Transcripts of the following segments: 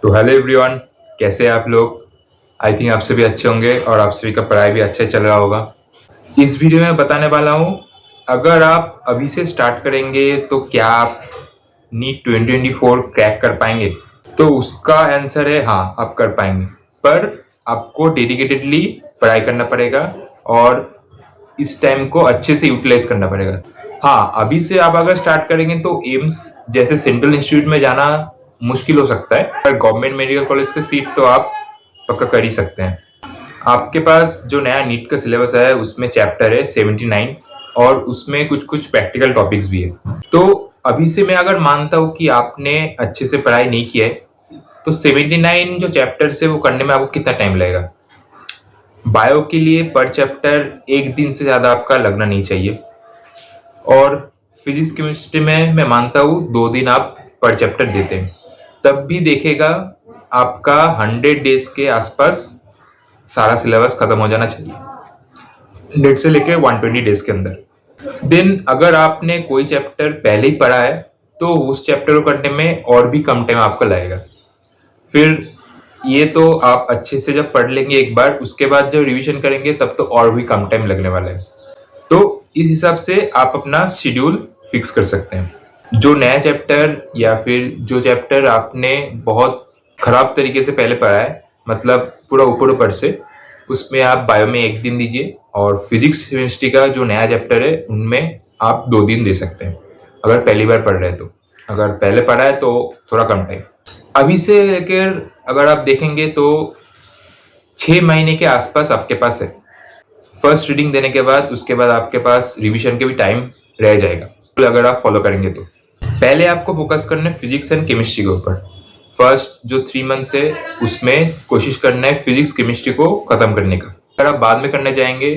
तो hello everyone, कैसे हैं आप लोग। आई थिंक आप सभी अच्छे होंगे और आप सभी का पढ़ाई भी अच्छे चल रहा होगा। इस वीडियो में बताने वाला हूँ, अगर आप अभी से स्टार्ट करेंगे तो क्या आप नीट 2024 क्रैक कर पाएंगे। तो उसका आंसर है हाँ, आप कर पाएंगे, पर आपको डेडिकेटेडली पढ़ाई करना पड़ेगा और इस टाइम को अच्छे से यूटिलाइज करना पड़ेगा। हाँ, अभी से आप अगर स्टार्ट करेंगे तो एम्स जैसे सेंट्रल इंस्टीट्यूट में जाना मुश्किल हो सकता है, पर गवर्नमेंट मेडिकल कॉलेज की सीट तो आप पक्का कर ही सकते हैं। आपके पास जो नया नीट का सिलेबस है उसमें चैप्टर है 79 और उसमें कुछ कुछ प्रैक्टिकल टॉपिक्स भी है। तो अभी से मैं अगर मानता हूँ कि आपने अच्छे से पढ़ाई नहीं किया है तो 79 जो चैप्टर्स है वो करने में आपको कितना टाइम लगेगा। बायो के लिए पर चैप्टर एक दिन से ज्यादा आपका लगना नहीं चाहिए, और फिजिक्स केमिस्ट्री में मैं मानता हूँ 2 दिन आप पर चैप्टर देते हैं, तब भी देखेगा आपका 100 डेज के आसपास सारा सिलेबस खत्म हो जाना चाहिए, 100 से लेके 120 डेज के अंदर। देन अगर आपने कोई चैप्टर पहले ही पढ़ा है तो उस चैप्टर को करने में और भी कम टाइम आपका लगेगा। फिर ये तो आप अच्छे से जब पढ़ लेंगे एक बार, उसके बाद जब रिवीजन करेंगे तब तो और भी कम टाइम लगने वाला है। तो इस हिसाब से आप अपना शेड्यूल फिक्स कर सकते हैं। जो नया चैप्टर या फिर जो चैप्टर आपने बहुत खराब तरीके से पहले पढ़ा है, मतलब पूरा ऊपर ऊपर से, उसमें आप बायो में एक दिन दीजिए, और फिजिक्स केमिस्ट्री का जो नया चैप्टर है उनमें आप 2 दिन दे सकते हैं अगर पहली बार पढ़ रहे हैं तो। अगर पहले पढ़ा है तो थोड़ा कम टाइम। अभी से लेकर अगर आप देखेंगे तो 6 महीने के आसपास आपके पास है। फर्स्ट रीडिंग देने के बाद उसके बाद आपके पास रिवीजन के भी टाइम रह जाएगा अगर आप फॉलो करेंगे तो। पहले आपको फोकस करना है फिजिक्स एंड केमिस्ट्री के ऊपर। फर्स्ट जो 3 मंथ्स है उसमें कोशिश करना है फिजिक्स केमिस्ट्री को खत्म करने का। अगर आप बाद में करने जाएंगे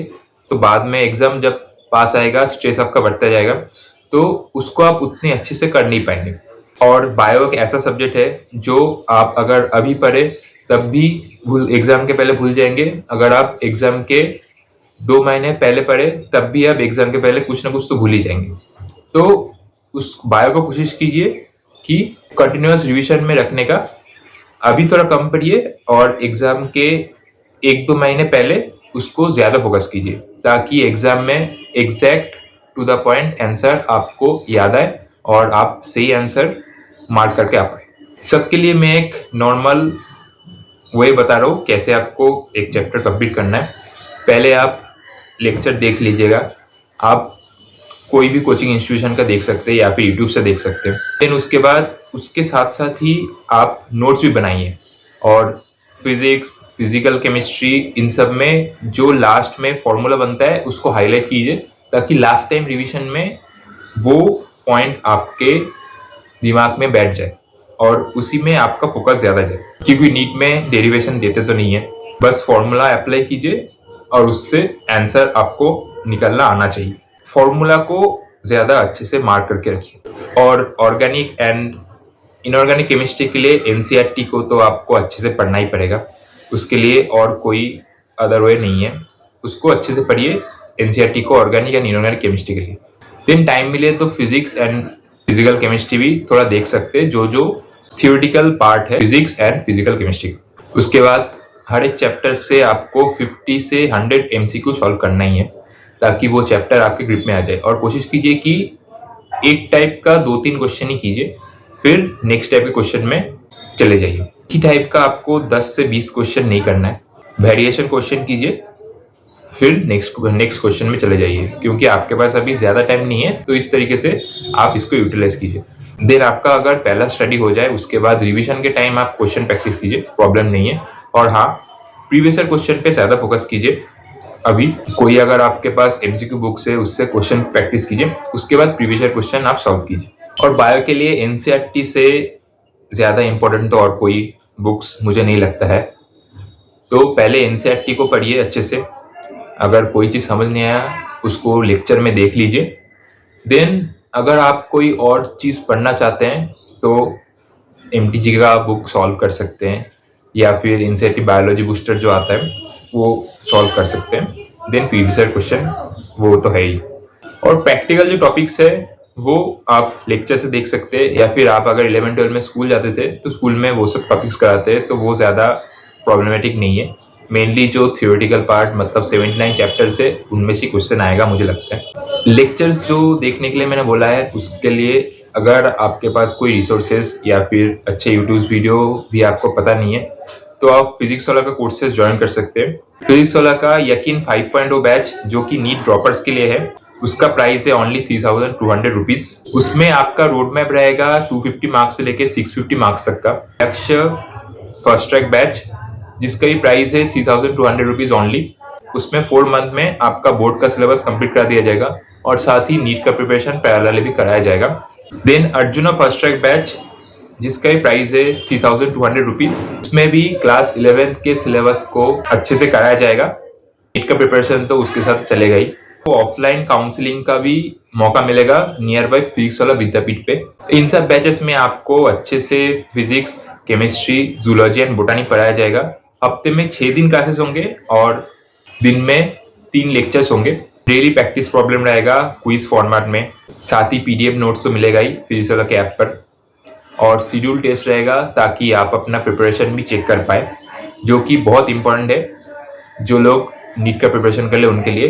तो बाद में एग्जाम जब पास आएगा स्ट्रेस आपका बढ़ता जाएगा, तो उसको आप उतनी अच्छे से कर नहीं पाएंगे। और बायो एक ऐसा सब्जेक्ट है जो आप अगर अभी पढ़े तब भी एग्जाम के पहले भूल जाएंगे। अगर आप एग्जाम के 2 महीने पहले पढ़े तब भी आप एग्जाम के पहले कुछ ना कुछ तो भूल ही जाएंगे। तो उस बायो को कोशिश कीजिए कि कंटिन्यूअस रिवीजन में रखने का। अभी थोड़ा कम पढ़िए और एग्जाम के 1-2 महीने पहले उसको ज्यादा फोकस कीजिए, ताकि एग्जाम में exact to the point answer आपको याद आए और आप सही आंसर मार्क करके आ पाए। सबके लिए मैं एक नॉर्मल वे बता रहा हूँ कैसे आपको एक चैप्टर कंप्लीट करना है। पहले आप लेक्चर देख लीजिएगा। आप कोई भी कोचिंग इंस्टीट्यूशन का देख सकते हैं या फिर यूट्यूब से देख सकते हैं। देन उसके बाद उसके साथ साथ ही आप नोट्स भी बनाइए, और फिजिक्स, फिजिकल केमिस्ट्री, इन सब में जो लास्ट में फॉर्मूला बनता है उसको हाईलाइट कीजिए, ताकि लास्ट टाइम रिवीजन में वो पॉइंट आपके दिमाग में बैठ जाए और उसी में आपका फोकस ज्यादा जाए। क्योंकि नीट में डेरिवेशन देते तो नहीं है, बस फॉर्मूला अप्लाई कीजिए और उससे आंसर आपको निकलना आना चाहिए। फॉर्मूला को ज्यादा अच्छे से मार्क करके रखिए। और ऑर्गेनिक एंड इनऑर्गेनिक केमिस्ट्री के लिए एनसीईआरटी को तो आपको अच्छे से पढ़ना ही पड़ेगा, उसके लिए और कोई अदर वे नहीं है। उसको अच्छे से पढ़िए एनसीईआरटी को ऑर्गेनिक एंड इनऑर्गेनिक केमिस्ट्री के लिए। फिर टाइम मिले तो फिजिक्स एंड फिजिकल केमिस्ट्री भी थोड़ा देख सकते हैं, जो जो थियोरिटिकल पार्ट है फिजिक्स एंड फिजिकल केमिस्ट्री। उसके बाद हर एक चैप्टर से आपको 50 से 100 एमसीक्यू सॉल्व करना ही है, ताकि वो चैप्टर आपके ग्रिप में आ जाए। और कोशिश कीजिए कि एक टाइप का 2-3 क्वेश्चन ही कीजिए, फिर नेक्स्ट टाइप के क्वेश्चन में चले जाइए। की टाइप का आपको 10 से 20 क्वेश्चन नहीं करना है, वेरिएशन क्वेश्चन कीजिए, फिर नेक्स्ट क्वेश्चन में चले जाइए, क्योंकि आपके पास अभी ज्यादा टाइम नहीं है। तो इस तरीके से आप इसको यूटिलाइज कीजिए। देन आपका अगर पहला स्टडी हो जाए उसके बाद रिवीजन के टाइम आप क्वेश्चन प्रैक्टिस कीजिए, प्रॉब्लम नहीं है। और हाँ, प्रीवियस ईयर क्वेश्चन पे ज्यादा फोकस कीजिए। अभी कोई अगर आपके पास एमसीक्यू बुक्स है उससे क्वेश्चन प्रैक्टिस कीजिए, उसके बाद प्रीवियस ईयर क्वेश्चन आप सॉल्व कीजिए। और बायो के लिए एनसीईआरटी से ज्यादा इंपॉर्टेंट तो और कोई बुक्स मुझे नहीं लगता है। तो पहले एनसीईआरटी को पढ़िए अच्छे से। अगर कोई चीज समझ नहीं आया उसको लेक्चर में देख लीजिए। देन अगर आप कोई और चीज पढ़ना चाहते हैं तो एमटीजी का बुक सॉल्व कर सकते हैं, या फिर एनसीईआरटी बायोलॉजी बूस्टर जो आता है वो सॉल्व कर सकते हैं। देन प्रीवियस ईयर क्वेश्चन वो तो है ही। और प्रैक्टिकल जो टॉपिक्स है वो आप लेक्चर से देख सकते हैं, या फिर आप अगर 11-12 में स्कूल जाते थे तो स्कूल में वो सब टॉपिक्स कराते हैं, तो वो ज़्यादा प्रॉब्लमेटिक नहीं है। मेनली जो थियोरेटिकल पार्ट मतलब 79 चैप्टर्स है उनमें से क्वेश्चन आएगा मुझे लगता है। लेक्चर्स जो देखने के लिए मैंने बोला है उसके लिए अगर आपके पास कोई रिसोर्सेज या फिर अच्छे यूट्यूब वीडियो भी आपको पता नहीं है तो आप फिजिक्स वाला का कोर्सेज ज्वाइन कर सकते हैं। फिजिक्स वाला का यकीन 5.0 बैच जो कि नीट ड्रॉपर्स के लिए है, उसका प्राइस है ओनली 3200 रुपीज। उसमें आपका रोड मैप रहेगा 250 मार्क्स से लेके 650 मार्क्स तक का। लक्ष्य फर्स्ट ट्रैक बैच जिसका ही प्राइस है 3200 रुपीज ओनली। उसमें 4 मंथ में आपका बोर्ड का सिलेबस कंप्लीट कर दिया जाएगा और साथ ही नीट का प्रिपरेशन पैरेलल भी कराया जाएगा। Then Arjuna first track batch जिसका ही प्राइस है 3200 रुपीज। उसमें भी क्लास 11 के सिलेबस को अच्छे से कराया जाएगा। नीट का प्रिपरेशन तो उसके साथ चलेगा ही। तो ऑफलाइन काउंसलिंग का भी मौका मिलेगा नियर बाय फिजिक्स वाला विद्यापीठ पे। इन सब बैचेस में आपको अच्छे से फिजिक्स, केमिस्ट्री, जूलॉजी एंड बोटानी पढ़ाया जाएगा। हफ्ते में 6 दिन क्लासेस होंगे और दिन में 3 लेक्चर्स होंगे। डेली प्रैक्टिस प्रॉब्लम रहेगा क्विज फॉर्मेट में, साथ ही पीडीएफ नोट्स तो मिलेगा ही फिजिक्स वाला के ऐप पर, और शेड्यूल टेस्ट रहेगा ताकि आप अपना प्रिपरेशन भी चेक कर पाए, जो कि बहुत इंपॉर्टेंट है। जो लोग नीट का प्रिपरेशन कर ले उनके लिए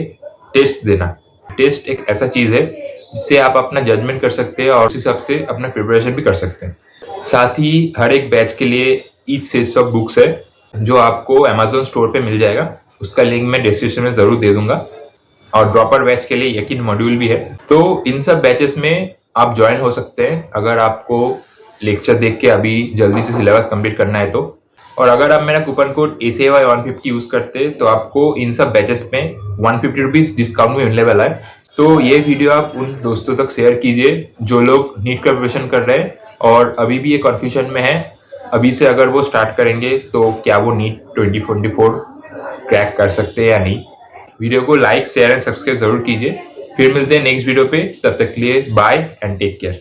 टेस्ट देना। टेस्ट एक ऐसा चीज है जिससे आप अपना जजमेंट कर सकते हैं और उस हिसाब से अपना प्रिपरेशन भी कर सकते हैं। साथ ही हर एक बैच के लिए ईच सेट्स ऑफ बुक्स है जो आपको अमेजोन स्टोर पे मिल जाएगा। उसका लिंक मैं डिस्क्रिप्शन में जरूर दे दूंगा। और ड्रॉपर बैच के लिए यकीन मॉड्यूल भी है। तो इन सब बैचेस में आप ज्वाइन हो सकते हैं अगर आपको लेक्चर देख के अभी जल्दी से सिलेबस कंप्लीट करना है तो। और अगर आप मेरा कूपन कोड ACY150 यूज करते हैं तो आपको इन सब बैचेस में 150 रुपीज डिस्काउंट में मिलने वाला है। तो ये वीडियो आप उन दोस्तों तक शेयर कीजिए जो लोग नीट का प्रिपरेशन कर रहे हैं और अभी भी ये कन्फ्यूजन में है अभी से अगर वो स्टार्ट करेंगे तो क्या वो नीट 2024 क्रैक कर सकते हैं या नहीं। वीडियो को लाइक, शेयर एंड सब्सक्राइब जरूर कीजिए। फिर मिलते हैं नेक्स्ट वीडियो पे, तब तक के लिए बाय एंड टेक केयर।